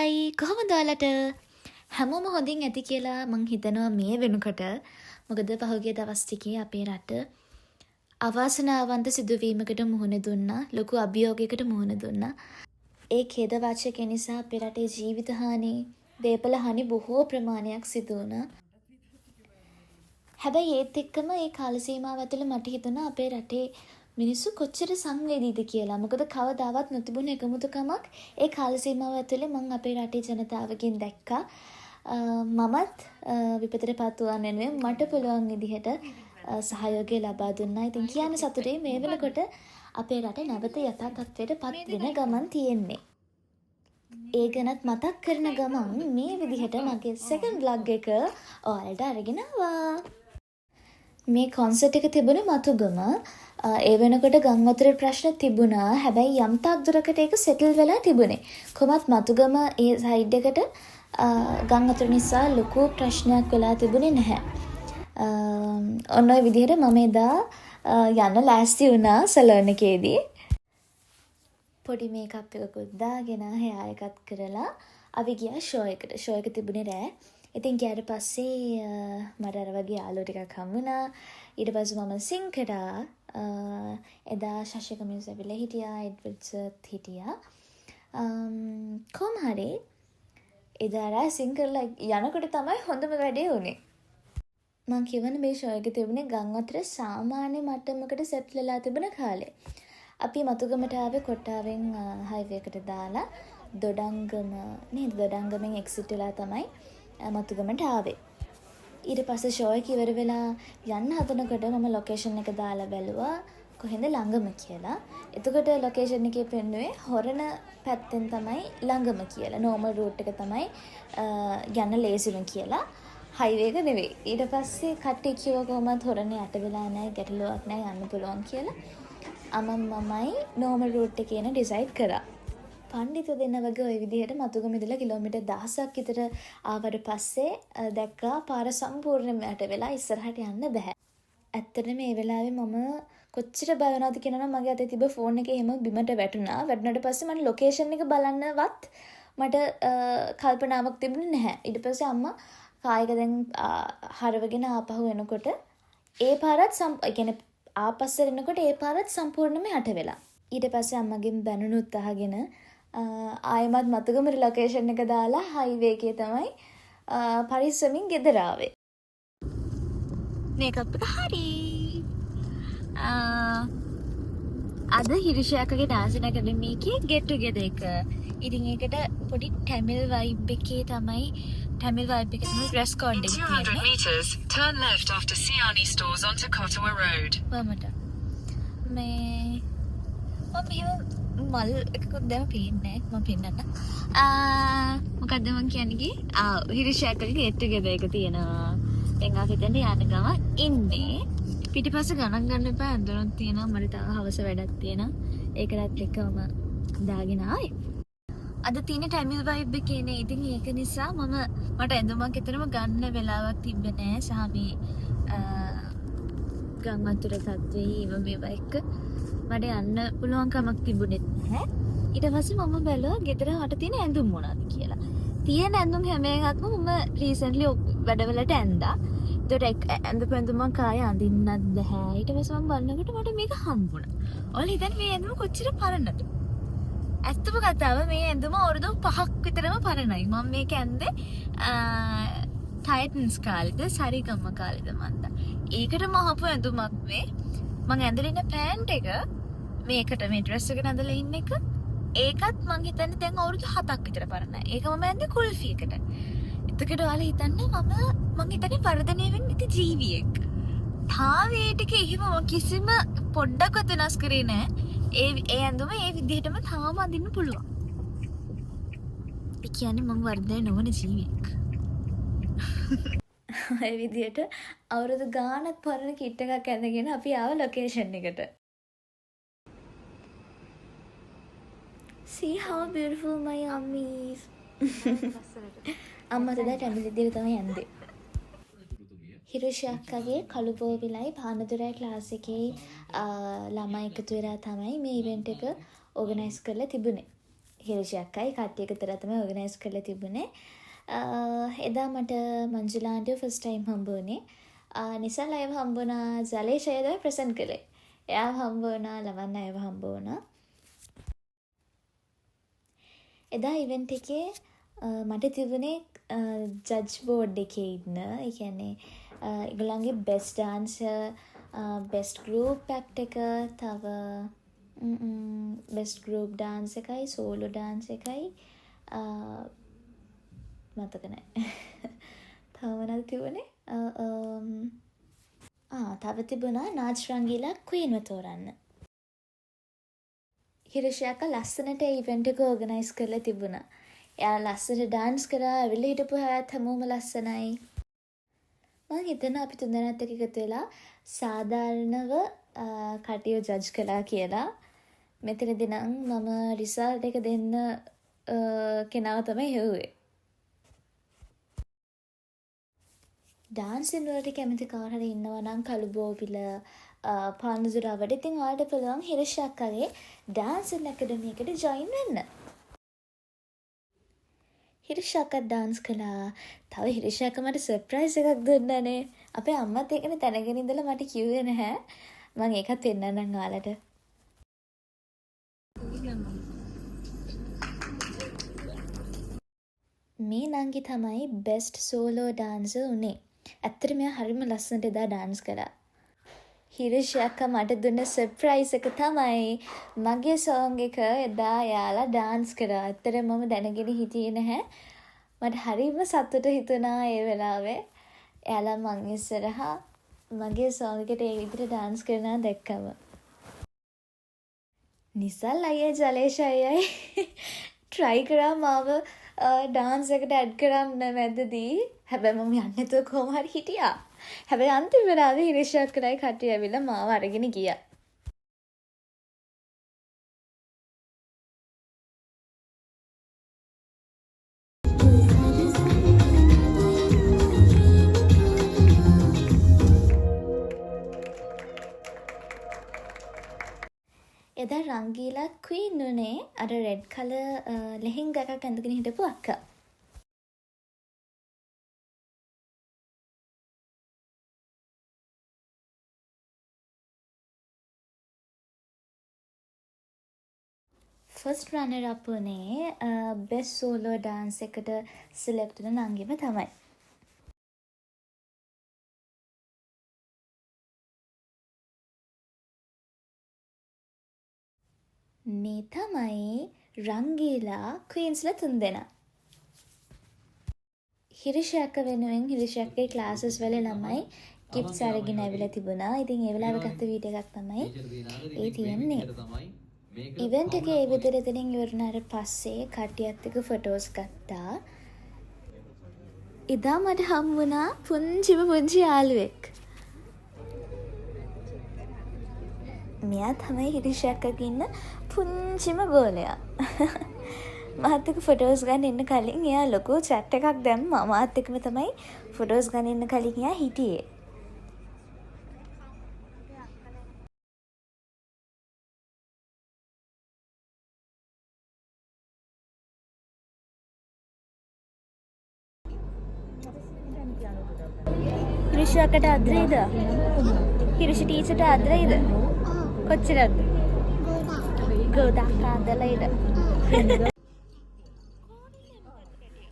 Hi කොහොමද ඔයාලට හැමෝම හොඳින් ඇති කියලා මං හිතනවා මේ වෙනකොට මොකද පහුගිය දවස් ටිකේ අපේ රට අවාසනාවන්ත සිදුවීමකට මුහුණ දුන්නා ලොකු අභියෝගයකට මුහුණ දුන්නා ඒ ඛේදවාචක නිසා අපේ රටේ ජීවිත හානි දේපල හානි බොහෝ ප්‍රමාණයක් සිදු වුණා හැබැයි ඒත් එක්කම ඒ කාල සීමාව ඇතුළේ මට හිතුණා අපේ රටේ මිනිස්සු කොච්චර සංවේදීද කියලා. මොකද කවදාවත් නොතිබුණ එකමුතුකමක් ඒ කාල සීමාව ඇතුළේ මම අපේ රටේ ජනතාවගෙන් දැක්කා. මමත් විපතටපත් වුණා නෙවෙයි මට පුළුවන් විදිහට සහයෝගය ලබා දුන්නා. ඉතින් කියන්න සතුටුයි මේ වෙනකොට අපේ රට නැවත යථා තත්ත්වයටපත් වෙන ගමන් තියෙන්නේ. ඒ ගැනත් මතක් කරන ගමන් මේ විදිහට මගේ සෙකන්ඩ් බ්ලොග් එක ඔයාලට අරගෙන ආවා. මේ කොන්සර්ට් එක තිබුණේ මතුගම. ඒ වෙනකොට ගංවතුර ප්‍රශ්න තිබුණා. හැබැයි යම් තාක් දුරකට ඒක සෙටල් වෙලා තිබුණේ. කොහොමත් මතුගම ඒ සයිඩ් එකට ගංවතුර නිසා ලොකු ප්‍රශ්නයක් වෙලා තිබුණේ නැහැ. ඔන්න ඔය විදිහට මම එදා යන්න ලෑස්ති වුණා සැලෝන් එකේදී. පොඩි මේකප් එකකුත් දාගෙන හෙයා එකත් කරලා අපි ගියා ෂෝ එකට. ෂෝ එක තිබුණේ රෑ. ඉතින් ගියාට පස්සේ මට අර වගේ යාළුවෝ ටිකක් හම්බ වුණා. ඊට පස්සේ මම සිං කරා. එදා ශෂික මිස් ඇවිල්ලා හිටියා, එඩ්වඩ්ස්ත් හිටියා. කොහොම හරි එදා රෑ සිං කරලා යනකොට තමයි හොඳම වැඩේ වුණේ. මං කියවන මේ ෂෝ එක තිබුණේ ගංවතුර සාමාන්‍ය මට්ටමකට සෙට් වෙලා තිබුණ කාලේ. අපි මතුගමට ආවේ කොට්ටාවෙන් හයිවේ එකට දාලා දොඩංගම නේද දොඩංගමෙන් එක්සිට් වෙලා තමයි මතුගමට ආවේ. ඊට පස්සේ ෂෝ එක ඉවර වෙලා යන්න හදනකොට මම ලොකේෂන් එක දාලා බැලුවා කොහෙන්ද ළඟම කියලා. එතකොට ලොකේෂන් එකේ පෙන්නුවේ හොරණ පැත්තෙන් තමයි ළඟම කියලා. නෝමල් රූට් එක තමයි යන්න ලේසිම කියලා. හයිවේ එක නෙවෙයි. ඊට පස්සේ කට්ටිය කිව්වා කොහොමද හොරණ යට වෙලා නැහැ, ගැටලුවක් නැහැ යන්න පුළුවන් කියලා. මමයි නෝමල් රූට් එකේ යන ඩිසයිඩ් කරා. පණ්ඩිත දෙන්න වගේ ওই විදිහට මතුගම ඉඳලා කිලෝමීටර් 1000ක් විතර ආවට පස්සේ දැක්කා පාර සම්පූර්ණයෙන්ම යට වෙලා ඉස්සරහට යන්න බෑ. ඇත්තටම මේ වෙලාවේ මම කොච්චර බය වුණාද කියනවා නම් මගේ අතේ තිබ්බ ෆෝන් එක එහෙම බිමට වැටුණා. වැටුණාට පස්සේ මම ලොකේෂන් එක බලන්නවත් මට කල්පනාවක් තිබුණේ නැහැ. ඊට පස්සේ අම්මා කායක දැන් හරවගෙන ආපහු එනකොට ඒ පාරත් කියන්නේ ආපස්සට එනකොට ඒ පාරත් සම්පූර්ණයෙන්ම යට වෙලා. ඊට පස්සේ අම්මගෙන් බැනුනුත් අහගෙන ආයෙමත් මතුගම ලොකේෂන් එක දාලා හයිවේ එකේ තමයි පරිස්සමින් ගෙදර ආවේ. මේකප් එක හරි. අද හිරිෂාකගේ ඩාන්ස් ඇකඩමියේ get together එක. ඉතින් ඒකට පොඩි ටැමිල් වයිබ් එකේ තමයි ටැමිල් වයිබ් එකේ තමයි dress code එක තියෙන්නේ. 200 meters turn left after Siani stores onto Kottawa road. වමට. මේ මල් එකකුත් දැම පේන්නේ මම පෙන්නන්න. මොකද්ද මං කියන්නේ? හිරිෂාකගේ get together එක තියෙනවා. දැන් අපි හිතන්නේ යන්න ගම ඉන්නේ. පිටිපස්සේ ගණන් ගන්න එපා අඳුරක් තියෙනවා. මට තව හවස වැඩක් තියෙනවා. ඒකටත් එක්කම දාගෙන ආවේ. අද තියෙන ටැමිල් වයිබ් එකේ නේ. ඉතින් ඒක නිසා මට ඇඳුමක් එතරම් ගන්න වෙලාවක් තිබ්බේ නෑ. සහ මේ ගංවතුර තත්ත්වයේ මේවා එක්ක මට යන්න පුළුවන් කමක් තිබුණෙත් නැහැ. ඊට පස්සේ මම බැලුවා ගෙදර හට තියෙන ඇඳුම් මොනවද කියලා. තියෙන ඇඳුම් හැම එකක්ම මම රීසන්ට්ලි වැඩවලට ඇඳා. ඒකට ඇඳුමක් ආයෙ අඳින්නත් බෑ. ඊට පස්සේ මම බලනකොට මට මේක හම්බුණා. ඔයාලා හිතන්නේ මේ ඇඳුම කොච්චර පරණද? ඇත්තම කතාව මේ ඇඳුම අවුරුදු 5ක් විතරම පරණයි. මම මේක ඇන්දේ ටයිටන්ස් කාලෙද සරිගම කාලෙද මන්ද. ඒකට මහපු ඇඳුමක් මේ. මම ඇඳලා ඉන්න පෑන්ට් එක මේකට මේ ඩ්‍රෙස් එකට ඇඳලා ඉන්න එක ඒකත් මං හිතන්නේ දැන් අවුරුදු 7ක් විතර පරණයි. ඒක මම ඇන්දේ කුල්ෆි එකට. එතකොට ඔයාලා හිතන්නේ මං හිතන්නේ වර්ධනය වෙන්න ඉති ජීවියෙක්. තාවේ ටික එහෙම කිසිම පොඩ්ඩක්වත් වෙනස් කරේ නෑ. ඒ ඇඳුම ඒ විදිහටම තාම අඳින්න පුළුවන්. ඒ කියන්නේ මං වර්ධනය නොවන ජීවියෙක්. ඒ විදිහට අවුරුදු ගාණක් පරණ කිට් එකක් ඇඳගෙන අපි ආව ලොකේෂන් එකට. See how beautiful my yummy is. අම්මා තදා ටැමිල් විදිහට තමයි යන්නේ. හිරුෂාක්කගේ කළුබෝවිලයි පානදුරයි ක්ලාස් එකේ ළමයි එකතු වෙලා තමයි මේ ඉවෙන්ට් එක ඕගනයිස් කරලා තිබුණේ. හිරෂි අක්කයි කට්ටිය එකතර තමයි ඕගනයිස් කරලා තිබුණේ. එදා මට මංජුලා ආන්ටිව ෆස්ට් ටයිම් හම්බ වුණේ. නිසල් අයව හම්බ වුණා, ජලේෂ් අය තමයි ප්‍රසන්ට් කළේ. එයාව හම්බ වුණා, ලවන්න අයව හම්බ වුණා. එදා ඉවෙන්ට් එකේ මට තිබුණේ ජජ් බෝඩ් එකේ ඉන්න. ඒ කියන්නේ ඒගොල්ලන්ගේ best dancer, best group act එක, තව බෙස්ට් ගෲප් ඩාන්ස් එකයි, සෝලෝ ඩාන්ස් එකයි මතක නැහැ. තව මොනවද තිබුණේ? තව තිබුණා නාච් රංගීලා ක්වීන්ව තෝරන්න. හිරෂි අක්කා ලස්සනට ඒ ඉවෙන්ට් එක ඕගනයිස් කරලා තිබුණා. එයා ලස්සනට ඩාන්ස් කරා, ඇවිල්ලා හිටපු හැත් හැමෝම ලස්සනයි. මම හිතනවා අපි තුන්දෙනාත් එක්ක එකතු වෙලා සාධාරණව කටිය ජජ් කළා කියලා. මෙතනදී නම් මම රිසල්ට් එක දෙන්න කෙනාව තමයි හෙව්වේ. ඩාන්සින් වලට කැමති කවුරු හරි ඉන්නවා නම් කළුබෝවිල පානදුරවට ඉතින් ඔයාලට පුළුවන් හිරෂි අක්කාගේ ඩාන්සින් ඇකඩමි එකට ජොයින් වෙන්න. හිරෂි අක්කා ඩාන්ස් කළා. තව හිරෂි අක්කා මට සර්ප්‍රයිස් එකක් දුන්නානේ. අපේ අම්මත් ඒකනේ දැනගෙන ඉඳලා මට කිව්වේ නැහැ. මම ඒකත් පෙන්නන්නම් ඔයාලට. මේ නංගි තමයි බෙස්ට් සෝලෝ ඩාන්සර් උනේ. ඇත්තට මෙයා හරිම ලස්සනට එදා ඩාන්ස් කළා. හිරෂි අක්කා මට දුන්න සර්ප්‍රයිස් එක තමයි මගේ සෝංග් එක එදා එයාලා ඩාන්ස් කරා. ඇත්තට මම දැනගෙන හිටියේ නැහැ. මට හරිම සතුට හිතුණා ඒ වෙලාවේ. එයාලා මං ඉස්සරහා මගේ සෝංග් එකට ඒ විදිහට ඩාන්ස් කරනවා දැක්කම. නිසල් අයියා ජලේෂ් අයියයි try කරා මාව ඩාන්ස් එකට ඇඩ් කරන්න මැදදී. හැබැයි මම යන්නේ නැතුව කොහොම හරි හිටියා. හැබැයි අන්තිම වෙලාවේ හිරෂි අක්කලයි කට්ටිය ඇවිල්ලා මාව අරගෙන ගියා. එදා රංගීලා ක්වීන් උනේ අර රෙඩ් කලර් ලෙහෙංගා එකක් ඇඳගෙන හිටපු අක්කා. ෆස්ට් රන්නර් අප් උනේ බෙස්ට් සෝලෝ ඩාන්ස් එකට සිලෙක්ට් වුණ නංගිම තමයි. මේ තමයි රංගීලා ක්වීන්ස්ලා තුන්දෙනා. හිරෂි අක්කා වෙනුවෙන් හිරෂි අක්කේ ක්ලාසස් වල ළමයි ගිෆ්ට්ස් අරගෙන ඇවිල්ලා තිබුණා. ඉතින් ඒ වෙලාවේ ගත්ත වීඩියෝ එකක් තමයි ඒ තියෙන්නේ. ඉවෙන්ට් එකේ ඒ විදිහට එතනින් ඉවරනාට පස්සේ කට්ටියත් එක්ක ෆොටෝස් ගත්තා. එදා මට හම්බ වුණා පුංචි යාළුවෙක්. මෙයා තමයි හිරෂි අක්කාගේ ඉන්න පුංචිම ගෝලයා. මාත් එක්ක ෆොටෝස් ගන්න එන්න කලින් එයා ලොකු චැට් එකක් දැම්මා. මාත් එක්කම තමයි ෆොටෝස් ගන්න එන්න කලින් එයා හිටියේ. හිරෂි අක්කට අද්දරේද? හිරෂි ටීචර්ට අද්දරේද? කොච්චරද? ගොඩක් ආදලයිද?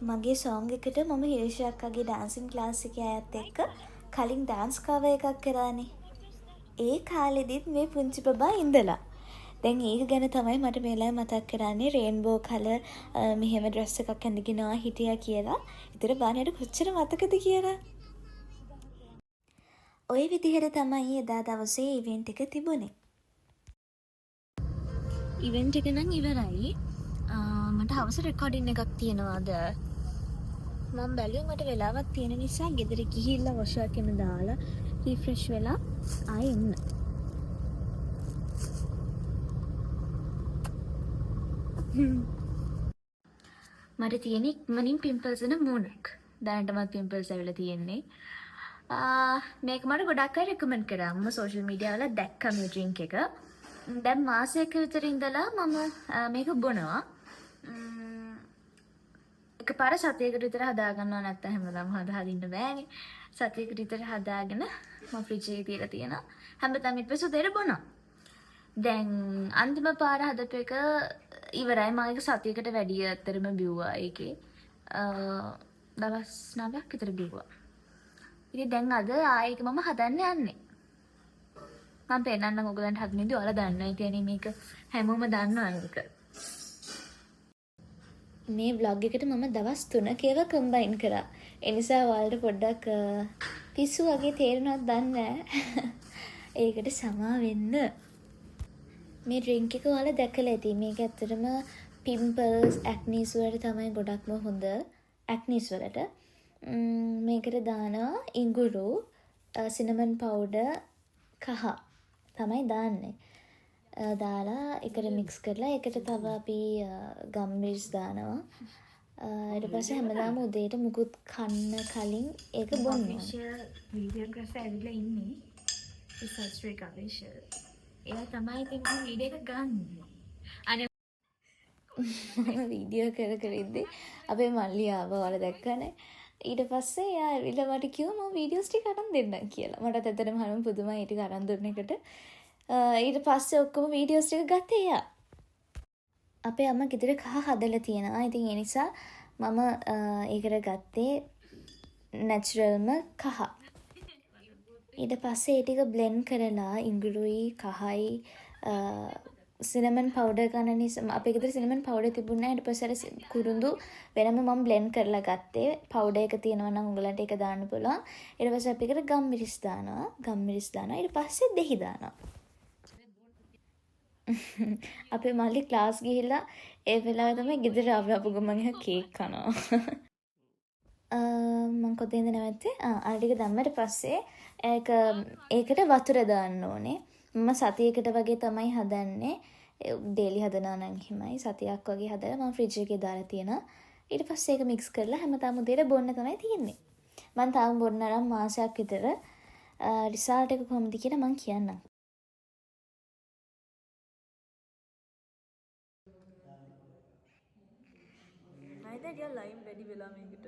මගේ සෝංග් එකට මම හිරෂි අක්කාගේ ඩාන්සින් ක්ලාස් එකේ අයත් එක්ක කලින් ඩාන්ස් කවර් එකක් කරානේ. ඒ කාලෙදිත් මේ පුංචි බබා ඉඳලා. දැන් ඒක ගැන තමයි මට මේ වෙලාවේ මතක් කරන්නේ රේන්බෝ කලර් මෙහෙම ඩ්‍රෙස් එකක් ඇඳගෙන හිටියා කියලා. ඒතර බානට කොච්චර මතකද කියලා. ওই විදිහට තමයි එදා දවසේ ඉවෙන්ට් එක තිබුණේ. ඉවෙන්ට් එක නම් ඉවරයි. මට හවස රෙකෝඩින් එකක් තියෙනවාද? මම බැලුවේ මට වෙලාවක් තියෙන නිසා ගෙදර ගිහිල්ලා වොෂ් එකෙම දාලා රිෆ්‍රෙෂ් වෙලා ආයෙ එන්න. මට තියෙන ඉක්මනින් පිම්පල්ස් වෙන මූණක්. දැනටමත් පිම්පල්ස් ඇවිල්ලා තියෙන්නේ. මේක මට ගොඩක් අය රෙකමන්ඩ් කරා. මම සෝෂල් මීඩියා වල දැක්කා මේ ඩ්‍රින්ක් එක. දැන් මාසයක විතර ඉඳලා මම මේක බොනවා. එකපාර සතියකට විතර හදා ගන්නවා නැත්නම් හැමදාම හදින්න බෑනේ. සතියකට විතර හදාගෙන මම ෆ්‍රිජ් එකේ තියලා තියෙනවා. හැමදාම ඊට පස්සේ උදේට බොනවා. දැන් අන්තිම පාර හදපු එක ඉවරයි. මම ඒක සතියකට වැඩි අතරම බිව්වා ඒකේ. දවස් 9ක් විතර බිව්වා. ඉතින් දැන් අද ආයෙ ඒක මම හදන්න යන්නේ. මම පෙන්නන්නම් ඔයගලන්ට හදන්නේ ඔයාලා දන්නවා. ඉතින් මේක හැමෝම දන්නවා මේක. මේ vlog එකට මම දවස් 3ක ඒවා කම්බයින් කරා. ඒ නිසා ඔයාලට පොඩ්ඩක් පිස්සු වගේ තේරෙනවද දන්නේ නැහැ. ඒකට සමා වෙන්න. මේ ඩ්‍රින්ක් එක ඔයාලා දැකලා ඇති. මේක ඇත්තටම පිම්පල්ස්, ඇක්නීස් වලට තමයි ගොඩක්ම හොඳ. ඇක්නීස් වලට. මේකට දානවා ඉඟුරු, සිනමන් පවුඩර්, කහ තමයි දාන්නේ. දාලා එකට මික්ස් කරලා ඒකට තව අපි ගම්මිරිස් දානවා. ඊට පස්සේ හැමදාම උදේට මුකුත් කන්න කලින් ඒක බොනවා. වීඩියෝග්‍රාෆර් ඇවිල්ලා ඉන්නේ. ඉස්සස්ට්‍රේ කවේෂර්. එයා තමයි ඉතින් වීඩියෝ එක ගන්න. අනේ වීඩියෝ කර ඉද්දි අපේ මල්ලි ආව ඔයාලා දැක්කනේ. ඊට පස්සේ එයා ඇවිල්ලා මට කිව්වා මම වීඩියෝස් ටික අරන් දෙන්නම් කියලා. මටත් ඇත්තටම හරිම පුදුමයි ඒ ටික අරන් දුන්න එකට. ඊට පස්සේ ඔක්කොම වීඩියෝස් ටික ගත්තේ එයා. අපේ අම්මා ගෙදර කහ හදලා තියෙනවා. ඉතින් ඒ නිසා මම ඒකට ගත්තේ නැචරල්ම කහ. ඊට පස්සේ ඒ ටික බ්ලෙන්ඩ් කරලා ඉඟුරුයි කහයි සිනමන් පවුඩර් ගන්න නිසා අපේ ගෙදර සිනමන් පවුඩර් තිබුණේ නැහැ. ඊට පස්සේ අර කුරුඳු වෙනම මම බ්ලෙන්ඩ් කරලා ගත්තේ. පවුඩර් එක තියෙනවා නම් උගලන්ට ඒක දාන්න පුළුවන්. ඊට පස්සේ අපි ඒකට ගම්මිරිස් දානවා. ඊට පස්සේ දෙහි දානවා. අපේ මල්ලි ක්ලාස් ගිහිල්ලා ඒ වෙලාවේ තමයි ගෙදර ආපු ගමන් එහා කේක් කනවා. මම කොතෙන්ද නැවත්තේ? අර ටික දැම්මට පස්සේ ඒකට වතුර දාන්න ඕනේ. මම සතියකට වගේ තමයි හදන්නේ. ඩේලි හදනවා නම් එහෙමයි. සතියක් වගේ හදලා මම ෆ්‍රිජ් එකේ දාලා තියෙනවා. ඊට පස්සේ ඒක මික්ස් කරලා හැමදාම උදේට බොන්න තමයි තියෙන්නේ. මම තාම බොන්න නම් මාසයක් විතර රිසල්ට් එක කොහොමද කියලා මම කියන්නම්. ලයිම් වැඩි වෙලා මේකට.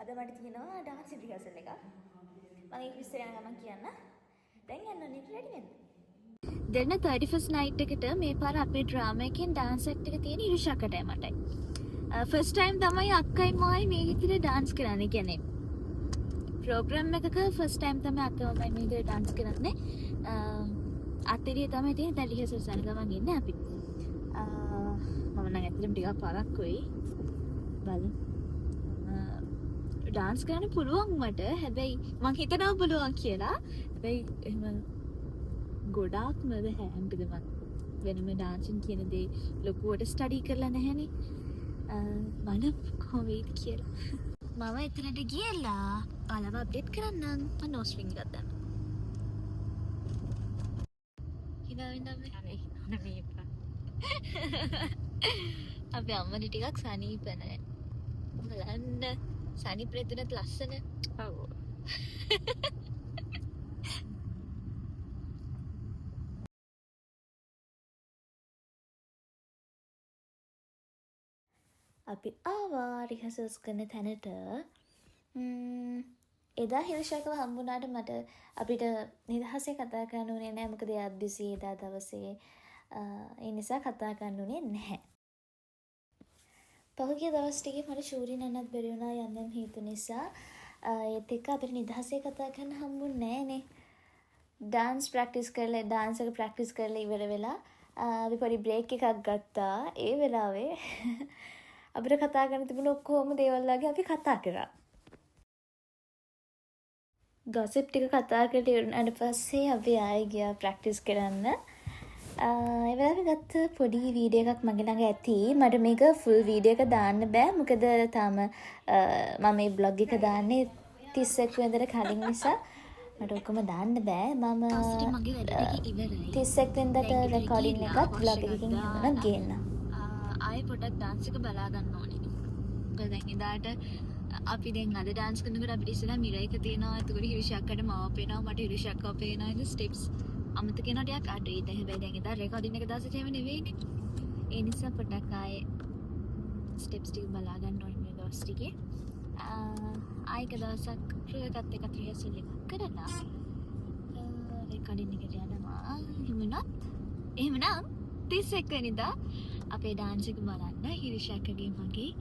අද මට තියෙනවා ඩාන්ස් රිහර්සල් එකක්. මම ඒක විස්තර යන ගමන් කියන්න. දැන් යන්න ඕනේ රෙඩි වෙන්න. දෙන්න 31st night එකට මේ පාර අපේ ඩ්‍රාමා එකෙන් ඩාන්ස් ඇක්ට් එක තියෙන ඉරිෂාකටයි මටයි. ෆස්ට් ටයිම් තමයි අක්කයි මායි මේ විදිහට ඩාන්ස් කරන්නේ. කියන්නේ ප්‍රෝග්‍රෑම් එකක ෆස්ට් ටයිම් තමයි අක්කා මම මේ විදිහට ඩාන්ස් කරන්නේ. අතරිය තමයි තියෙන දැන් රිහර්සල් සල් ගමන් ඉන්නේ අපි. මම නම් ඇත්තටම ටිකක් පරක්කුයි. බලමු. ඩාන්ස් කරන්න පුළුවන් මට. හැබැයි මං හිතනවා පුළුවන් කියලා. හැබැයි එහෙම ගොඩාක්ම බෑ. මොකද මම වෙනම ඩාන්සින් කියන දේ ලොකුවට ස්ටඩි කරලා නැහැනේ. බලමු කොහොමද කියලා. මම එතනට ගියලා ඔයාලව අප්ඩේට් කරන්නම්. මම නෝස් රින්ග් එකක් දාන්න. අපේ අම්මට ටිකක් සනීප නැහැ. බලන්න සනීප නැතුණත් ලස්සන. ඔව්. අපි ආවා රිහර්සල්ස් කරන තැනට. එදා හිරුෂාකව හම්බුණාට මට අපිට නිදහසේ කතා කරන්න උනේ නැහැ. මොකද එයා බිසි එදා දවසේ. ඒ නිසා කතා කරන්න උනේ නැහැ. පහුගිය දවස් ටිකේ මට ෂූරි නන්නත් බැරි වුණා යම් හේතු නිසා. ඒත් එක්ක අපිට නිදහසේ කතා කරන්න හම්බුන්නේ නැහනේ. ඩාන්ස් ප්‍රැක්ටිස් කරලා ඩාන්ස් එක ප්‍රැක්ටිස් කරලා ඉවර වෙලා අපි පොඩි බ්‍රේක් එකක් ගත්තා. ඒ වෙලාවේ අපිට කතා කරන්න තිබුණ ඔක්කොම දේවල් වගේ අපි කතා කරා. ගොසිප් ටික කතා කරලා ඉවරනාට පස්සේ අපි ආයෙ ගියා ප්‍රැක්ටිස් කරන්න. ඒ වෙලාවේ ගත්ත පොඩි වීඩියෝ එකක් මගේ ළඟ ඇති. මට මේක ෆුල් වීඩියෝ එක දාන්න බෑ. මොකද තාම මම මේ බ්ලොග් එක දාන්නේ 31 වෙනිදාට කලින් නිසා මට ඔක්කොම දාන්න බෑ. මම 31 වෙනිදාට රෙකෝඩින් එකත් බ්ලොග් එකකින් හදන්න ගේන්නම්. ආයෙ පොඩක් ඩාන්ස් එක බලා ගන්න ඕනේ. මොකද දැන් එදාට අපි දැන් අද ඩාන්ස් කරනකොට අපිට ඉස්සෙල්ලා මිරර් එක තියෙනවා. එතකොට හිරුෂාක්කට මාව පේනවා. මට හිරුෂාක්කව පේනවා. ඒක ස්ටෙප්ස් අමතක වෙනවා ටිකක් අඩුයි. දැන් හැබැයි දැන් එදා රෙකෝඩින් එක දාසට එහෙම නෙවෙයිනේ. ඒ නිසා පොඩ්ඩක් ආයේ ස්ටෙප්ස් ටික බලා ගන්න ඕනේ මේ දවස් ටිකේ. ආයක දවසක් ක්‍රියාගත් එකත් රිහර්සල් එකක් කරලා රෙකෝඩින් එකට යනවා. එහෙමනම් 31 වෙනිදා අපේ ඩාන්ස් එක බලන්න හිරිෂාකගේ මගේ.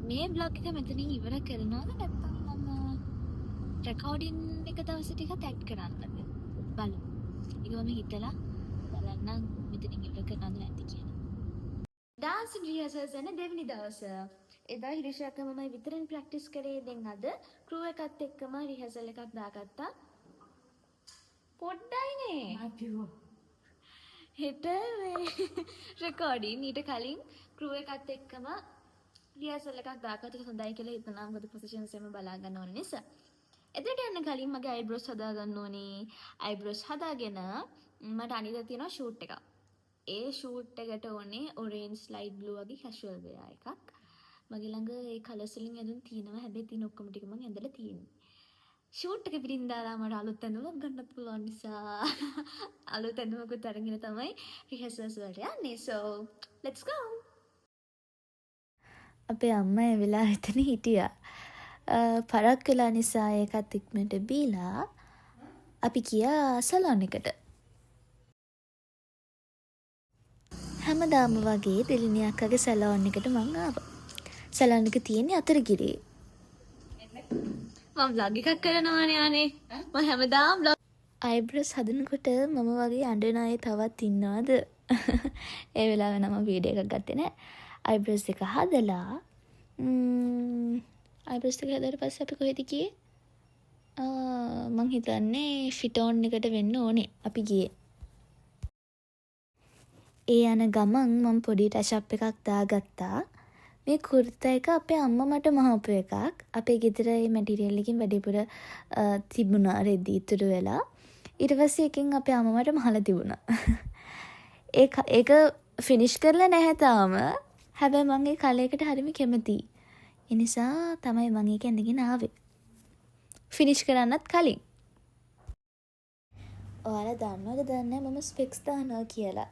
මේ බ්ලොග් එක මෙතනින් ඉවර කරනවද නැත්නම් මම රෙකෝඩින් එක දවස් ටිකක් ඇඩ් කරන්නද බලමු. ඒක මම හිතලා බලන්නම් මෙතනින් ඉවර කරනවද නැද්ද කියලා. ඩාන්ස් රිහර්සල්ස් යන දෙවෙනි දවස. එදා හිරිෂාක මම විතරෙන් ප්‍රැක්ටිස් කරේ. දැන් අද ක්‍රූ එකත් එක්කම රිහර්සල් එකක් දාගත්තා. පොඩ්ඩයිනේ. අපිව. හෙට රෙකෝඩින් ඊට කලින් ක්‍රූ එකත් එක්කම රිහර්සල් එකක් දාගත්ත එක හොඳයි කියලා හිතනවා. මොකද පොසිෂන්ස් එම බලා ගන්න ඕන නිසා. එතනට යන්න කලින් මගේ අයිබ්‍රෝස් හදා ගන්න ඕනේ. අයිබ්‍රෝස් හදාගෙන මට අනිත් තියෙනවා ෂූට් එකක්. ඒ ෂූට් එකට ඕනේ ඔරේන්ජ් ලයිට් බ්ලූ වගේ කැෂුවල් වෙයා එකක්. මගේ ළඟ ඒ කලර්ස් වලින් ඇඳුම් තියෙනවා. හැබැයි තියෙන ඔක්කොම ටික මම ඇඳලා තියෙන්නේ. ෂූට් එක පිටින් දාලා මට අලුත් ඇඳුමක් ගන්නත් පුළුවන් නිසා අලුත් ඇඳුමකුත් අරගෙන තමයි රිහර්සල්ස් වලට යන්නේ. So let's go. අපේ අම්මා ඒ වෙලාව එතන හිටියා. පරක් වෙලා නිසා ඒකත් ඉක්මනට බීලා අපි ගියා සලෝන් එකට. හැමදාම වගේ දෙලිනි අක්කගේ සලෝන් එකට මං ආවා. සලෝන් එක තියෙන්නේ අතරගිරියේ. මම vlog එකක් කරනවානේ අනේ. මම හැමදාම vlog අයිබ්‍රෝස් හදනකොට මම වගේ අඬන අය තවත් ඉන්නවද? ඒ වෙලාවෙ නම් වීඩියෝ එකක් ගත්තේ නැහැ. අයිබ්‍රෝස් එක හදලා අයිබ්‍රෝස් එක හදාට පස්සේ අපි කොහෙද ගියේ? මං හිතන්නේ ෆිටෝන් එකට වෙන්න ඕනේ අපි ගියේ. ඒ යන ගමන් මම පොඩි ටැෂප් එකක් දාගත්තා. මේ කුර්තා එක අපේ අම්මා මට මහපු එකක්. අපේ ගෙදර මේ මැටීරියල් එකකින් වැඩිපුර තිබුණා රෙදි ඉතුරු වෙලා. ඊට පස්සේ එකකින් අපේ අම්මා මට මහලා තිබුණා. ඒක ෆිනිෂ් කරලා නැහැ තාම. හැබැයි මම ඒ කලයකට හරිම කැමතියි. ඒ නිසා තමයි මම ඒක ඇඳගෙන ආවේ. ෆිනිෂ් කරන්නත් කලින්. ඔයාලා දන්නවද දන්නේ මම ස්පෙක්ස් දානවා කියලා?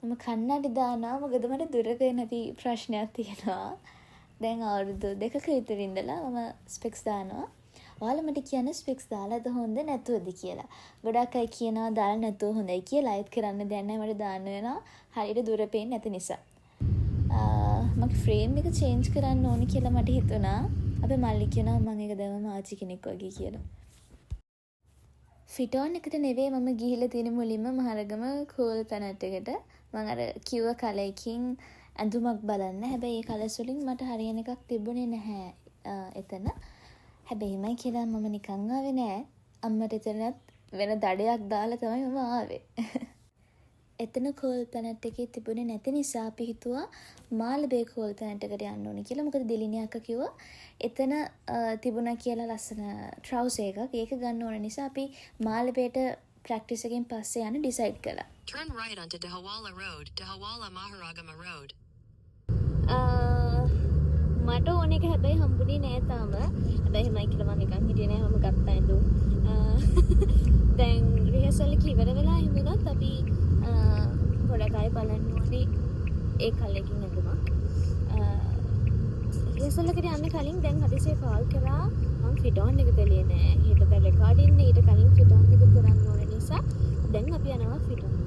මම කන්නඩි දානවා මොකද මට දුර පේන ප්‍රශ්නයක් තියෙනවා. දැන් අවුරුදු 2ක විතර ඉඳලා මම ස්පෙක්ස් දානවා. ඔයාලා මට කියන්න ස්පෙක්ස් දාලාද හොඳ නැතුවද කියලා. ගොඩක් අය කියනවා දාලා නැතුව හොඳයි කියලා. අයත් කරන්න දෙයක් නැහැ මට දාන්න වෙනවා. හරියට දුර පේන්නේ නැති නිසා. මගේ ෆ්‍රේම් එක චේන්ජ් කරන්න ඕනේ කියලා මට හිතුණා. අපේ මල්ලි කියනවා මම ඒක දැම්මම ආච්චි කෙනෙක් වගේ කියලා. ෆිටෝන් එකට නෙවෙයි මම ගිහිල්ලා තියෙන මුලින්ම මහරගම කෝල් තැනට එකට. මම අර කිව්ව කලයකින් ඇඳුමක් බලන්න. හැබැයි ඒ කලර්ස් වලින් මට හරියන එකක් තිබුණේ නැහැ එතන. හැබැයි එමයි කියලා මම නිකන් ආවේ නෑ. අම්මට එතනත් වෙන දඩයක් දාලා තමයි මම ආවේ. එතන කෝල් ප්ලැනට් එකේ තිබුණේ නැති නිසා අපි හිතුවා මාළඹේ කෝල් ප්ලැනට් එකට යන්න ඕනේ කියලා. මොකද දෙලිනි අක්කා කිව්වා එතන තිබුණා කියලා ලස්සන ට්‍රවුසර් එකක්. ඒක ගන්න ඕන නිසා අපි මාළඹේට ප්‍රැක්ටිස් එකෙන් පස්සේ යන්න ඩිසයිඩ් කළා. Turn right onto Dahawala Road, Dahawala Maharagama Road. මට ඕන එක හැබැයි හම්බුනේ නෑ තාම. හැබැයි මම කියලා මම නිකන් හිටියේ නෑ මම ගත්තා ඇඳුම්. දැන් රිහර්සල් එක ඉවර වෙලා හිමුණත් අපි පොඩක් අය බලන්න ඕනේ ඒ කලකින් ඇඳුමක්. රිහර්සල් එකට යන්න කලින් දැන් හදිසියේ කෝල් කරා මම ෆිටෝන් එක දෙලියේ නෑ. ඊට දැන් රෙකෝඩින් ඊට කලින් ෆිටෝන් එක කරන්න ඕන නිසා දැන් අපි යනවා ෆිටෝන් එකට.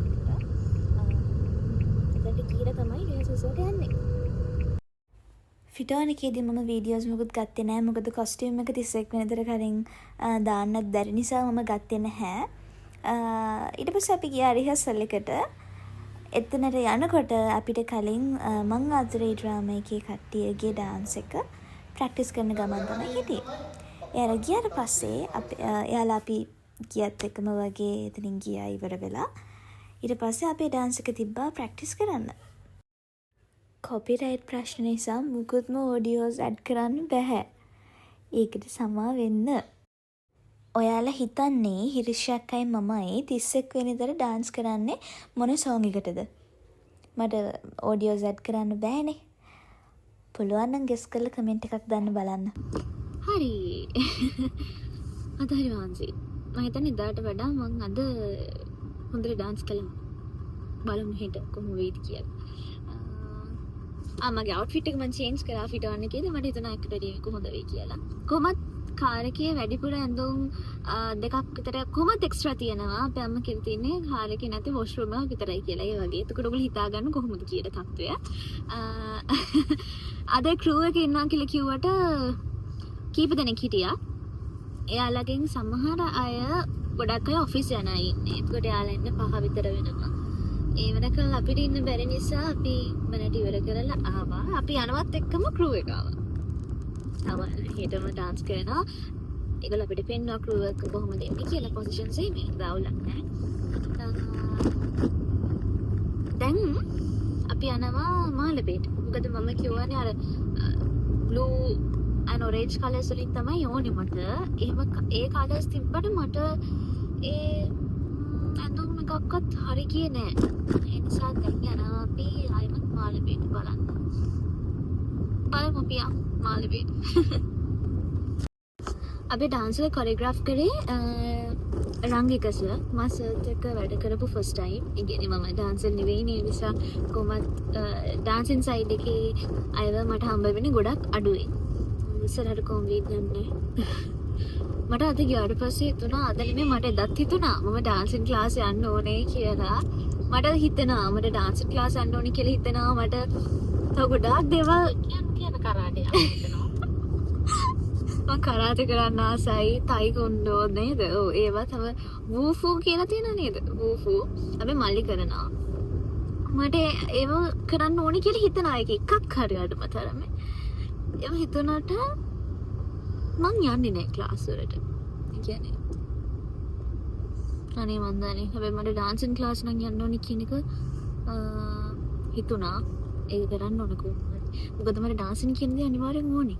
එතනට ගිහලා තමයි රිහර්සල්ස් වලට යන්නේ. ෆිටෝන් එකේදී මම වීඩියෝස් මොකුත් ගත්තේ නැහැ. මොකද කොස්ටියුම් එක 31 වෙනිදාට කලින් දාන්නත් බැරි නිසා මම ගත්තේ නැහැ. ඊට පස්සේ අපි ගියා රිහර්සල් එකට. එතනට යනකොට අපිට කලින් මං ආදරේ ඩ්‍රාමා එකේ කට්ටියගේ ඩාන්ස් එක ප්‍රැක්ටිස් කරන ගමන් තමයි හිටියේ. එයාලා ගියාට පස්සේ එයාලා අපි ගියත් එක්කම වගේ එතනින් ගියා ඉවර වෙලා. ඊට පස්සේ අපේ ඩාන්ස් එක තිබ්බා ප්‍රැක්ටිස් කරන්න. කොපිරයිට් ප්‍රශ්න නිසා මුකුත්ම ඔඩියෝස් ඇඩ් කරන්න බැහැ. ඒකට සමා වෙන්න. ඔයාලා හිතන්නේ හිරිෂාක්කයි මමයි 31 වෙනිදාට ඩාන්ස් කරන්නේ මොන සෝං එකටද? මට ඔඩියෝස් ඇඩ් කරන්න බෑනේ. පුළුවන් නම් ගෙස් කරලා කමෙන්ට් එකක් දාන්න බලන්න. හරි. අද හරි වාන්සි. මම හිතන්නේ ඉදාට වඩා මම අද හොඳට ඩාන්ස් කළා. බලමු හෙට කොහොම වෙයිද කියලා. මගේ අවුට්ෆිට් එක මම චේන්ජ් කරා ෆිට වන්න කියලා මට හිතුණා එකට වැඩි කොහොඳ වෙයි කියලා. කොහොමත් කාර් එකේ වැඩිපුර ඇඳුම් දෙකක් විතර කොහොමත් එක්ස්ට්‍රා තියෙනවා. අපි අම්ම කියලා තින්නේ කාර් එකේ නැති වොෂ්රූම් එක විතරයි කියලා. ඒ වගේ. එතකොට ඔයගොල්ලෝ හිතා ගන්න කොහොමද කියලා තත්ත්වය. අද ක්‍රූ එකේ ඉන්නවා කියලා කිව්වට කීප දෙනෙක් හිටියා. එයාලගෙන් සමහර අය ගොඩක් අය ඔෆිස් යන අය ඉන්නේ. ඒකට එයාලා ඉන්න 5 විතර වෙනවා. ඒ වෙනකල් අපිට ඉන්න බැරි නිසා අපි මනට ඉවර කරලා ආවා. අපි යනවත් එක්කම ක්‍රූ එක ආවා. තමයි හෙටම ඩාන්ස් කරනවා. ඒගොල්ලෝ අපිට පෙන්වනවා ක්‍රූ එක කොහොමද එන්නේ කියලා පොසිෂන්ස් එක මේක දාවුලක් නැහැ. දැන් අපි යනවා මාළඹේට. මොකද මම කියවනේ අර බ්ලූ and orange colours වලින් තමයි ඕනේ මට. එහෙම ඒ colours තිබ්බට මට ඒ ඇඳුම් එකක්වත් හරි ගියේ නෑ. ඒ නිසා දැන් යනවා අපි ආයෙත් මාළඹේට බලන්න. බලමු අපි මාළඹේට. අපි ඩාන්ස් එක කොරියෝග්‍රාෆ් කරේ රංගිකස මාසත් එක්ක වැඩ කරපු ෆස්ට් ටයිම්. ඒ කියන්නේ මම ඩාන්සර් නෙවෙයි නේ නිසා කොහොමත් ඩාන්සින් සයිඩ් එකේ අයව මට හම්බ වෙන්නේ ගොඩක් අඩුයි. ඉස්සරහට කොම්බීට් ගන්නෑ. මට අද ගියාට පස්සේ හිතුණා අද නෙමෙයි මට එදත් හිතුණා මම ඩාන්සින් ක්ලාස් යන්න ඕනේ කියලා. මට හිතෙනවා මට ඩාන්සින් ක්ලාස් යන්න ඕනේ කියලා හිතෙනවා. මට තව ගොඩාක් දේවල් කියන කරාටේ හිතෙනවා. මම කරාටේ කරන්න ආසයි. ටයිකොන්ඩෝ නේද? ඔව් ඒවා තව වූෆූ කියලා තියෙනවා නේද? වූෆූ. අපි මල්ලි කරනවා. මට ඒව කරන්න ඕනේ කියලා හිතනවා. ඒක එකක් හරි අඩුම තරමේ. ඒව හිතුණාට මං යන්නේ නැහැ ක්ලාස් වලට. ඒ කියන්නේ අනේ මන් දන්නේ. හැබැයි මට ඩාන්සින් ක්ලාස් නම් යන්න ඕනේ කියන එක හිතුණා. ඒක කරන්න ඕන කොහොමද? මොකද මට ඩාන්සින් කියන දේ අනිවාර්යෙන් ඕනේ.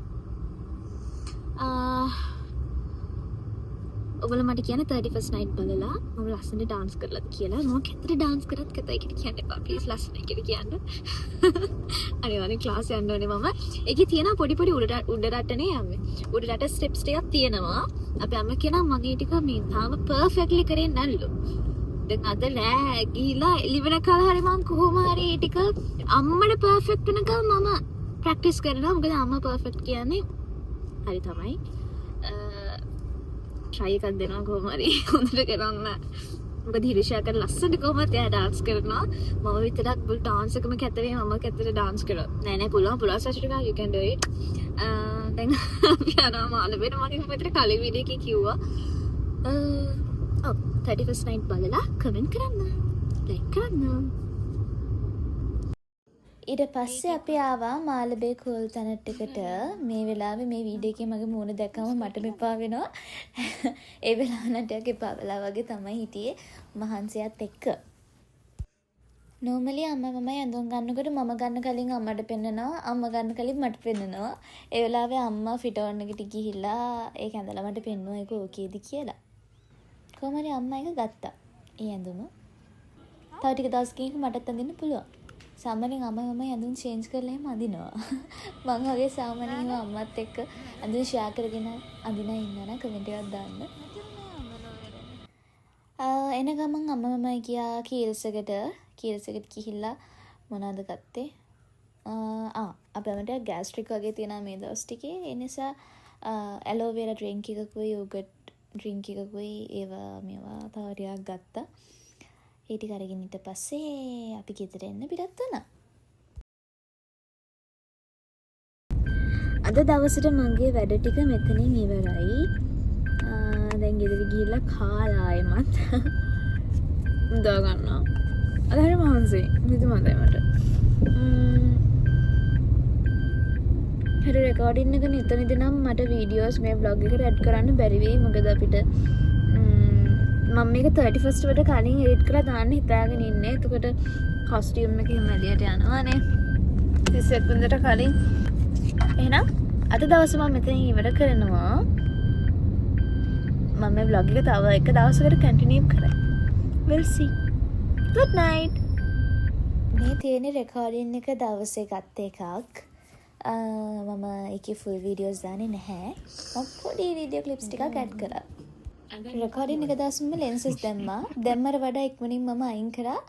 ඔබල මට කියන 31st night බලලා මම ලස්සනට ඩාන්ස් කරලාද කියලා. මම කැතට ඩාන්ස් කරත් කතයි කියලා කියන්න එපා ප්ලීස්. ලස්සනයි කියලා කියන්න. අනිවාර්යෙන් ක්ලාස් යන්න ඕනේ මම. ඒකේ තියෙන පොඩි පොඩි උඩ රටනේ යන්නේ. උඩ රට ස්ටෙප්ස් ටිකක් තියෙනවා. අපි අම්ම කියනවා මගේ ටික මේ තාම පර්ෆෙක්ට්ලි කරේ නැල්ලු. දැන් අද නෑ ගිහිලා එළිවෙන කල හරි මම කොහොම හරි ඒ ටික අම්මට පර්ෆෙක්ට් වෙනකම් මම ප්‍රැක්ටිස් කරනවා. මොකද අම්මා පර්ෆෙක්ට් කියන්නේ හරි තමයි. try එකක් දෙනවා කොහොම හරි හොඳට කරන්න. මොකද හිරිෂා කර ලස්සනට කොහොමද එයා ඩාන්ස් කරනවා. මම විතරක් බුල් ඩාන්ස් එකම කැතරේ මම කැතරේ ඩාන්ස් කරා. නෑ පුළුවන් සචිටික you can do it. දැන් අපි යනවා මාළඹේට. මම විතර කලින් වීඩියෝ එකේ කිව්වා 31st night බලලා කමෙන්ට් කරන්න. ලයික් කරන්න. ඊට පස්සේ අපි ආවා මාළඹේ කෝල් තැනට් එකට. මේ වෙලාවේ මේ වීඩියෝ එකේ මගේ මූණ දැක්කම මට මෙපා වෙනවා. ඒ වෙලාවට ටිකක් එපා වෙලා වගේ තමයි හිටියේ මහන්සියත් එක්ක. normally අම්මා මමයි ඇඳුම් ගන්නකොට මම ගන්න කලින් අම්මට පෙන්නනවා. අම්මා ගන්න කලින් මට පෙන්නනවා. ඒ වෙලාවේ අම්මා ෆිට ඔන් එකට ගිහිල්ලා ඒක ඇඳලා මට පෙන්නුවා ඒක ඕකේද කියලා. කොහොම හරි අම්මා එක ගත්තා. ඒ ඇඳුම. තව ටික දවසකින් මටත් අඳින්න පුළුවන්. සාමාන්‍යයෙන් අම්මා මම ඇඳුම් චේන්ජ් කරලා එහෙම අඳිනවා. මං වගේ සාමාන්‍යයෙන් අම්මත් එක්ක ඇඳුම් ෂෙයා කරගෙන අඳිනා ඉන්නවනම් කමෙන්ට් එකක් දාන්න. එන ගමන් අම්මා මම ගියා කීල්ස් එකට ගිහිල්ලා මොනවද ගත්තේ? අපිට ගෑස්ට්‍රික් වගේ තියෙනවා මේ දවස් ටිකේ. ඒ නිසා ඇලෝවෙරා ඩ්‍රින්ක් එකකුයි යෝගට් ඩ්‍රින්ක් එකකුයි ඒවා මේවා තව ටිකක් ගත්තා. ඒ ටික අරගෙන ඊට පස්සේ අපි ගෙදර එන්න පිටත් වුණා. අද දවසට මගේ වැඩ ටික මෙතනින් ඉවරයි. දැන් ගෙදර ගිහිල්ලා කාලා ආයෙමත් උදා ගන්නවා. අද හරි මහන්සි. නිදි මතයි මට. හරි රෙකෝඩින් එක නිතනින්ද නම් මට වීඩියෝස් මේ vlog එකට ඇඩ් කරන්න බැරි වෙයි. මොකද අපිට මම මේක 31st වලට කලින් එඩිට් කරලා දාන්න හිතාගෙන ඉන්නේ. එතකොට කොස්ටියුම් එක එහෙම එළියට යනවානේ 31 වෙනිදාට කලින්. එහෙනම් අද දවසේ මම මෙතනින් ඉවර කරනවා. මම මේ vlog එක තව එක දවසකට කන්ටිනියු කරයි. we'll see. good night. මේ තියෙන රෙකෝඩින් එක දවසේ ගත්ත එකක්. මම ඒකේ ෆුල් වීඩියෝස් දාන්නේ නැහැ. මම පොඩි වීඩියෝ ක්ලිප්ස් ටිකක් ඇඩ් කරා. රෙකෝඩින් එක දවසම ලෙන්සස් දැම්මා. දැම්මර වඩා ඉක්මනින් මම අයින් කරා.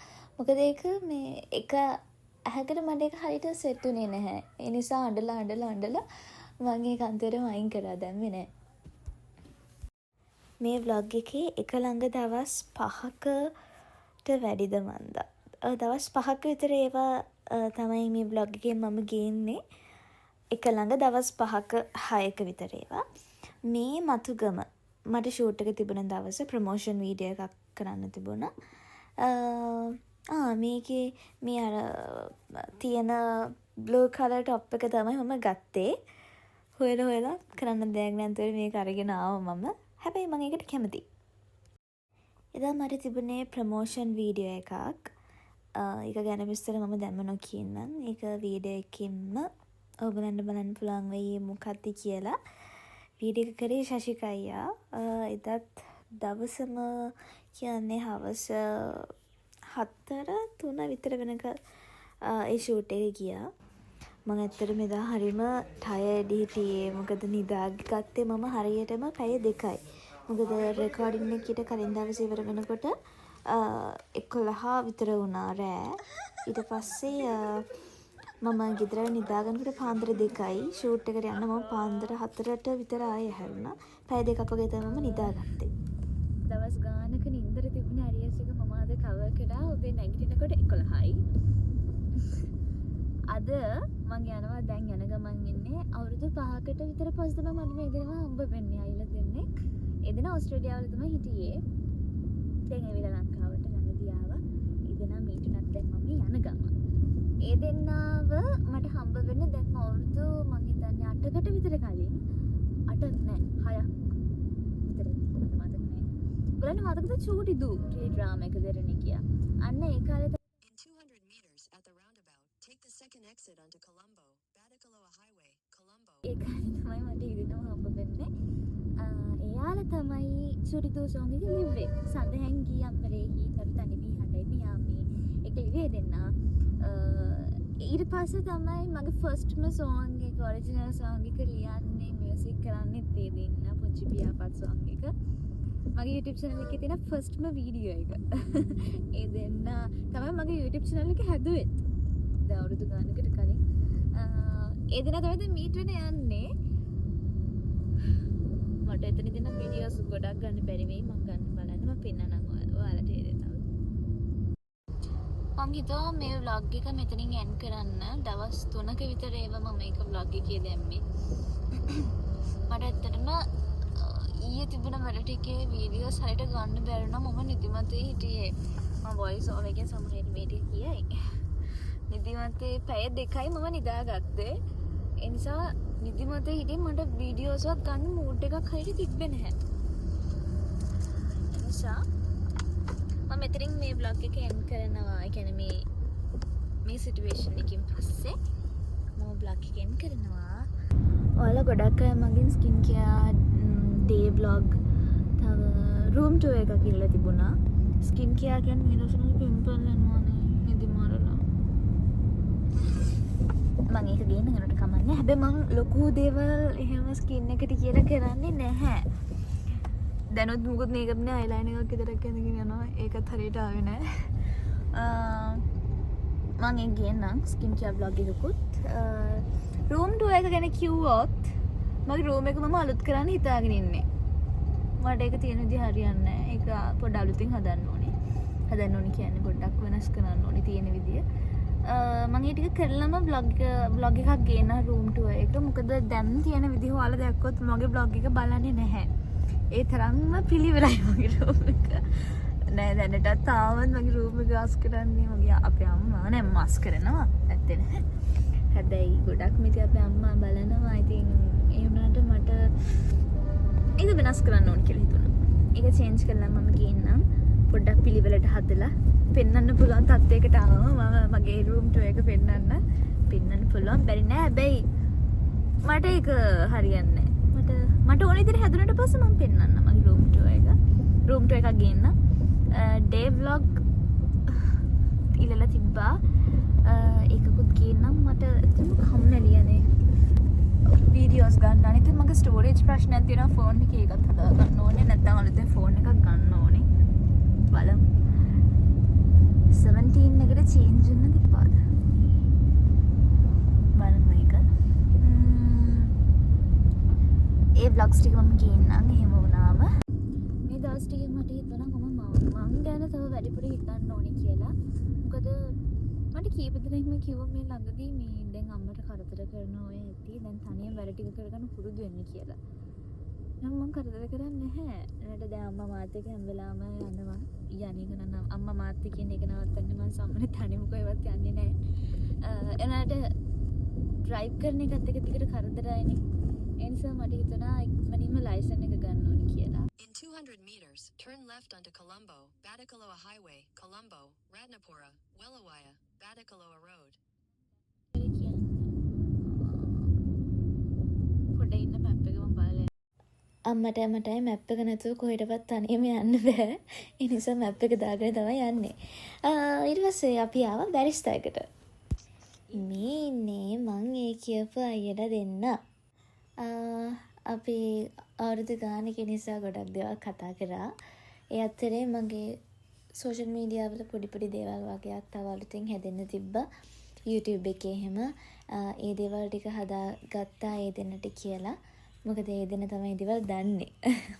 මොකද ඒක මේ එක ඇහැකට මට ඒක හරියට සෙට් උනේ නැහැ. ඒ නිසා අඬලා මම ඒක අන්තිමටම අයින් කරා දැම්මේ නැහැ. මේ vlog එකේ එක ළඟ දවස් 5කට වැඩිද මන්දා. දවස් 5ක විතර ඒවා තමයි මේ vlog එකේ මම ගේන්නේ. එක ළඟ දවස් 5ක 6ක විතර ඒවා. මේ මතුගම මට ෂූට් එක තිබුණ දවසේ ප්‍රොමෝෂන් වීඩියෝ එකක් කරන්න තිබුණා. මේකේ මේ අර තියෙන බ්ලූ කලර් টොප් එක තමයි මම ගත්තේ. හොයලා කරන්න දෙයක් නැතුව මේක අරගෙන ආවා මම. හැබැයි මම ඒකට කැමතියි. එදා මට තිබුණේ ප්‍රොමෝෂන් වීඩියෝ එකක්. ඒක ගැන විස්තර මම දැම්ම නොකියන්නම්. ඒක වීඩියෝ එකකින්ම ඔයගලන්ට බලන්න පුළුවන් වෙයි මොකක්ද කියලා. වීඩියෝ එක කරේ ශෂික අයියා. එදත් දවසම කියන්නේ හවස 4-3 විතර වෙනකල් ඒ ෂූට් එක ගියා. මම ඇත්තටම එදා හරිම ටයර්ඩ් හිටියේ. මොකද නිදාගත්තේ මම හරියටම පැය 2යි. මොකද රෙකෝඩින් එකකට කලින් දවසේ ඉවර වෙනකොට 11 විතර වුණා රෑ. ඊට පස්සේ මම ගෙදර නිදාගන්නකොට පාන්දර 2යි. ෂූට් එකට යන්න මම පාන්දර 4ට විතර ආයෙ හැරුණා. පැය 2ක් වගේ තමයි මම නිදාගත්තේ. දවස් ගානක නින්දර තිබුණ ඇරියස් එක මම අද කවර් කළා. උදේ නැගිටිනකොට 11යි. අද මං යනවා දැන් යන ගමන් ඉන්නේ අවුරුදු 5කට විතර පස්සේ තමයි මට මේ දෙනවා හම්බ වෙන්නේ අයිලා දෙන්නෙක්. ඒ දෙනා ඕස්ට්‍රේලියාවල තමයි හිටියේ. දැන් ඇවිල්ලා ලංකාවට ළඟදී ආවා. ඒ දෙනා මීටුනක් දැන් මම යන ගමන්. ඒ දෙන්නාව මට හම්බ වෙන්නේ දැන් අවුරුදු මං හිතන්නේ 8කට විතර කලින්. 8 නෑ 6ක් විතර මට මතක නෑ. ඔයගලන්ට මතකද චූටි දූ ටෙලි ඩ්‍රාමා එක දෙරණ ගියා. අන්න ඒ කාලේ In 200 meters at the roundabout, take the second exit onto Colombo, Badakaloa Highway, Colombo. ඒ කාලේ තමයි මට ඉදිනව හම්බ වෙන්නේ. එයාලා තමයි චූටි දූ සෝං එක ලිව්වේ. සඳහැන් ගී අම්බරේහි තරු තනි වී හඬයි පියාමේ. ඒක ලිව්වේ දෙන්නා. ඊට පස්සේ තමයි මගේ ෆස්ට්ම සෝං එක ඔරිජිනල් සෝං එක ලියන්නේ මියුසික් කරන්නේ තේ දෙන්න පුංචි පියාපත් සෝං එක. මගේ YouTube channel එකේ තියෙන ෆස්ට්ම වීඩියෝ එක. ඒ දෙන්න තමයි මගේ YouTube channel එක හැදුවේ. දැන් අවුරුදු ගානකට කලින්. ඒ දෙන්න තමයි දැන් මීට් වෙන යන්නේ. මට එතන තියෙන වීඩියෝස් ගොඩක් ගන්න බැරි වෙයි. මම ගන්න බලන්න මම පෙන්නන්නම් ඔයාලට තේරෙනවා. මං හිතුවා මේ vlog එක මෙතනින් end කරන්න. දවස් 3ක විතර ඒව මම මේක vlog එකේ දැම්මේ. මට ඇත්තටම ඊයේ තිබුණ වැඩ ටිකේ වීඩියෝස් හරියට ගන්න බැරි නම් මම නිදිමතේ හිටියේ. මම වොයිස් ඕවර් එකෙන් සමහර මේටි කියයි. නිදිමතේ පැය 2යි මම නිදාගත්තේ. ඒ නිසා නිදිමතේ හිටියේ මට වීඩියෝස් වත් ගන්න මූඩ් එකක් හරියට තිබ්බේ නැහැ. ඒ නිසා මම මෙතනින් මේ vlog එක end කරනවා. ඒ කියන්නේ මේ සිටුේෂන් එකකින් පස්සේ මම vlog එක end කරනවා. ඔයාලා ගොඩක් අය මගෙන් ස්කින් කෙයාර් ඩේ vlog තව රූම් ටූර් එකක් ඉල්ලලා තිබුණා. ස්කින් කෙයාර් කියන්නේ මිනිස්සුන්ගේ පිම්පල් යනවානේ නිදි මාරලා. මම ඒක ගේන්න යනකොට කමන්නේ. හැබැයි මම ලොකු දේවල් එහෙම ස්කින් එකට කියලා කරන්නේ නැහැ. දැනුත් මුකුත් මේකප් නේ අයිලයිනර් එකක් විතරක් ඇඳගෙන යනවා. ඒකත් හරියට ආවේ නැහැ. මම ඒක ගේන්නම් ස්කින් කෙයාර් vlog එකකුත්. රූම් ටූර් එක ගැන කිව්වොත් මගේ රූම් එක මම අලුත් කරන්න හිතාගෙන ඉන්නේ. මට ඒක තියෙන විදිහ හරියන්නේ නැහැ. ඒක පොඩ්ඩක් අලුතින් හදන්න ඕනේ. හදන්න ඕනේ කියන්නේ පොඩ්ඩක් වෙනස් කරන්න ඕනේ තියෙන විදිය. මම ඒ ටික කරලම vlog එකක් ගේන රූම් ටූර් එක. මොකද දැන් තියෙන විදිහ ඔයාලා දැක්කොත් මගේ vlog එක බලන්නේ නැහැ. ඒ තරම්ම පිළිවෙලයි මගේ රූම් එක. නෑ දැනටත් තාමත් මගේ රූම් එක අස් කරන්නේ මගේ අපේ අම්මා නෑ මස් කරනවා. ඇත්තේ නැහැ. හැබැයි ගොඩක් මිති අපේ අම්මා බලනවා. ඉතින් ඒ වුණාට මට ඒක වෙනස් කරන්න ඕන කියලා හිතුණා. ඒක චේන්ජ් කරලා මම ගේන්නම්. පොඩ්ඩක් පිළිවෙලට හදලා පෙන්වන්න පුළුවන් තත්යකට ආවම මම මගේ රූම් ටූර් එක පෙන්වන්න පුළුවන්. බැරි නෑ. හැබැයි මට ඒක හරියන්නේ නෑ. මට ඕන විදිහට හැදුනට පස්සේ මම පෙන්වන්න මගේ රූම් ටූර් එක. රූම් ටූර් එකක් ගේන්න. ඩේ vlog ඉල්ලලා තිබ්බා. ඒකකුත් කියන්නම්. මට ඇත්තටම කම්මැලියනේ වීඩියෝස් ගන්න. අනිත් මගේ ස්ටෝරේජ් ප්‍රශ්නයක් තියෙනවා ෆෝන් එකේ. ඒකත් හදා ගන්න ඕනේ. නැත්නම් අලුතෙන් ෆෝන් එකක් ගන්න ඕනේ. බලමු. 17 එකට චේන්ජ් වෙන්න තිබ්බාද බලමු එක. ඒ vlogs ටික මම කියන්නම් එහෙම වුණාම. මේ දවස් ටිකේ මට හිතුණා මම ගැන තව වැඩිපුර හිතන්න ඕනේ කියලා. මොකද මට කීප දිනකින්ම කිව්වා මේ ළඟදී මේ දැන් අම්මට කරදර කරන ඔය ඇති දැන් තනියම වැඩ ටික කරගන්න පුරුදු වෙන්න කියලා. නම් මම කරදර කරන්නේ නැහැ. එනට දැන් අම්මා මාත් එක්ක හැම වෙලාවම යනවා. යන්නේ ගණන් අම්මා මාත් එක්ක ඉන්න එක නවත්තන්නේ මම සම්මනේ තනියම කොහෙවත් යන්නේ නැහැ. එනට ඩ්‍රයිව් කරන එකත් එක දිගට කරදරයිනේ. ඒ නිසා මට හිතුණා ඉක්මනින්ම ලයිසන් එක ගන්න ඕනේ කියලා. In 200 meters, turn left onto Colombo, Badakaloa Highway, Colombo, Ratnapura, Wellawaya, Badakaloa Road. පොඩ්ඩක් ඉන්න මැප් එක මම බලලා අම්මට මටයි මැප් එක නැතුව කොහෙටවත් තනියම යන්න බෑ. ඒ නිසා මැප් එක දාගෙන තමයි යන්නේ. ඊට පස්සේ අපි ආවා බැරිස්ටායකට. මේ ඉන්නේ මං ඒ කියපු අයියට දෙන්න. අපි අවුරුදු ගානක නිසා ගොඩක් දේවල් කතා කරා. ඒ අතරේ මගේ සෝෂල් මීඩියා වල පොඩි පොඩි දේවල් වගේක් තව අලුතින් හැදෙන්න තිබ්බා. YouTube එකේ එහෙම ඒ දේවල් ටික හදාගත්තා ඒ දෙන්නට කියලා. මොකද ඒ දෙන්න තමයි දේවල් දන්නේ.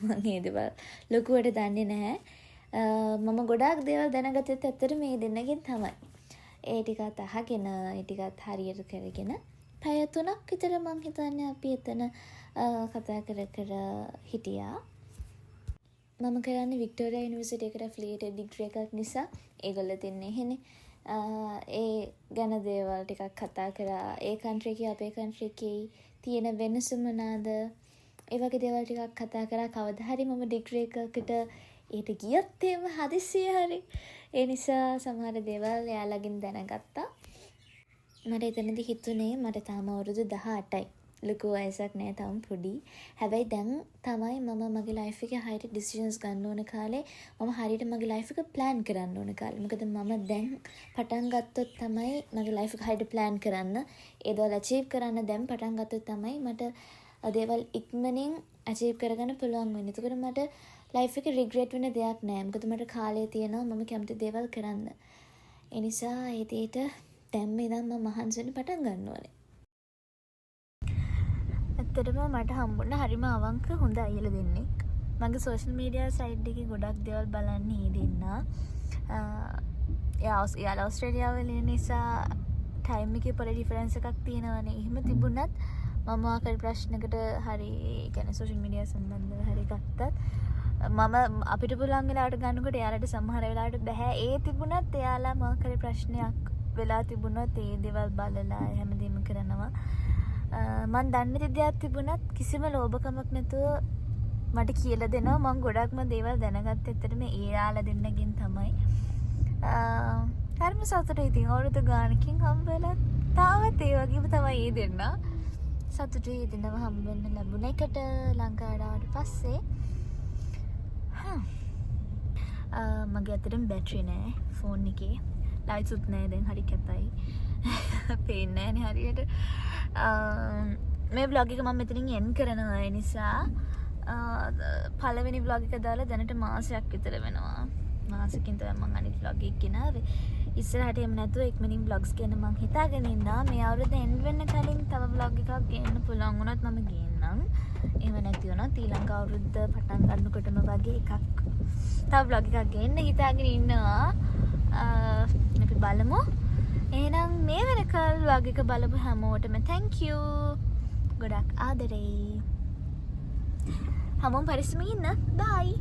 මම ඒ දේවල් ලොකුවට දන්නේ නැහැ. මම ගොඩාක් දේවල් දැනගත්තෙත් ඇත්තට මේ දෙන්නගෙන් තමයි. ඒ ටිකත් අහගෙන ඒ ටිකත් හරියට කරගෙන පැය 3ක් විතර මං හිතන්නේ අපි එතන කතා කර හිටියා. මම කරන්නේ වික්ටෝරියා යුනිවර්සිටි එකට ඇෆිලියේටඩ් ඩිග්‍රී එකක් නිසා ඒගොල්ලෝ දෙන්නේ එහෙනේ. ඒ ගැන දේවල් ටිකක් කතා කරා. ඒ කන්ට්‍රි එකේ අපේ කන්ට්‍රි එකේ තියෙන වෙනස මොනවාද? ඒ වගේ දේවල් ටිකක් කතා කරා. කවදා හරි මම ඩිග්‍රී එකකට ඒට ගියත් එහෙම හදිස්සිය හරි. ඒ නිසා සමහර දේවල් එයාලගෙන් දැනගත්තා. මට එතනදි හිතුනේ මට තාම අවුරුදු 18යි. ලොකු වයසක් නෑ තාම පොඩි. හැබැයි දැන් තමයි මම මගේ ලයිෆ් එකේ හරියට ඩිසිෂන්ස් ගන්න ඕන කාලේ. මම හරියට මගේ ලයිෆ් එක ප්ලෑන් කරන්න ඕන කාලේ. මොකද මම දැන් පටන් ගත්තොත් තමයි මගේ ලයිෆ් එක හරියට ප්ලෑන් කරන්න. ඒ දේවල් අචීව් කරන්න දැන් පටන් ගත්තොත් තමයි මට දේවල් ඉක්මනින් අචීව් කරගන්න පුළුවන් වෙන්නේ. එතකොට මට ලයිෆ් එකේ රිග්‍රෙට් වෙන දෙයක් නෑ. මොකද මට කාලය තියෙනවා මම කැමති දේවල් කරන්න. ඒ නිසා ඒ දෙයට දැන් මේ ඉඳන් මම මහන්සි වෙන්න පටන් ගන්න ඕනේ. ඇත්තටම මට හම්බුණා හරිම අවංක හොඳ අයියලා දෙන්නෙක්. මගේ සෝෂල් මීඩියා සයිට් එකේ ගොඩක් දේවල් බලන්න ඒ දෙන්නා. යාලා ඕස්ට්‍රේලියාව වල ඉන්න නිසා ටයිම් එකේ පොඩි ඩිෆරන්ස් එකක් තියෙනවානේ. එහෙම තිබුණත් මම ආකල් ප්‍රශ්නකට හරි කියන්නේ සෝෂල් මීඩියා සම්බන්ධව හරි ගත්තත් මම අපිට පුළුවන් වෙලාවට ගන්නකොට එයාලට සමහර වෙලාවට බෑ. ඒ තිබුණත් එයාලා මාකල් ප්‍රශ්නයක් වෙලා තිබුණොත් ඒ දේවල් බලලා හැමදේම කරනවා. මන් දන්නේ දෙයක් තිබුණත් කිසිම ලෝභකමක් නැතුව මට කියලා දෙනවා. මම ගොඩක්ම දේවල් දැනගත්තේ ඇත්තටම එයාලා දෙන්නගෙන් තමයි. හරිම සතුටුයි. ඉතින් අවුරුදු ගානකින් හම්බ වෙලා තාමත් ඒ වගේම තමයි ඒ දෙන්න. සතුටුයි දෙන්නම හම්බ වෙන්න ලැබුණ එකට ලංකාවට ආවට පස්සේ. මගේ අතටම බැටරි නෑ ෆෝන් එකේ. ලයිට්ස් උත් නෑ දැන් හරි කැතයි. පේන්නේ නෑනේ හරියට. මේ vlog එක මම මෙතනින් එන්ඩ් කරනවා. ඒ නිසා පළවෙනි vlog එක දාලා දැනට මාසයක් විතර වෙනවා. මාසෙකින් තමයි මම අනිත් vlog එක ගෙනාවේ. ඉස්සරහට එන්න නැතුව ඉක්මනින් vlogs ගන්න මම හිතාගෙන ඉන්නවා. මේ අවුරුද්ද එන්ඩ් වෙන්න කලින් තව vlog එකක් ගේන්න පුළුවන් වුණොත් මම ගේන්නම්. එහෙම නැති වුණොත් ඊළඟ අවුරුද්ද පටන් ගන්නකොටම වගේ එකක් තව vlog එකක් ගේන්න හිතාගෙන ඉන්නවා. අපි බලමු. එහෙනම් මේ වෙනකල් vlog එක බලපු හැමෝටම thank you. ගොඩක් ආදරේ. හැමෝම පරිස්සමින් ඉන්න. bye.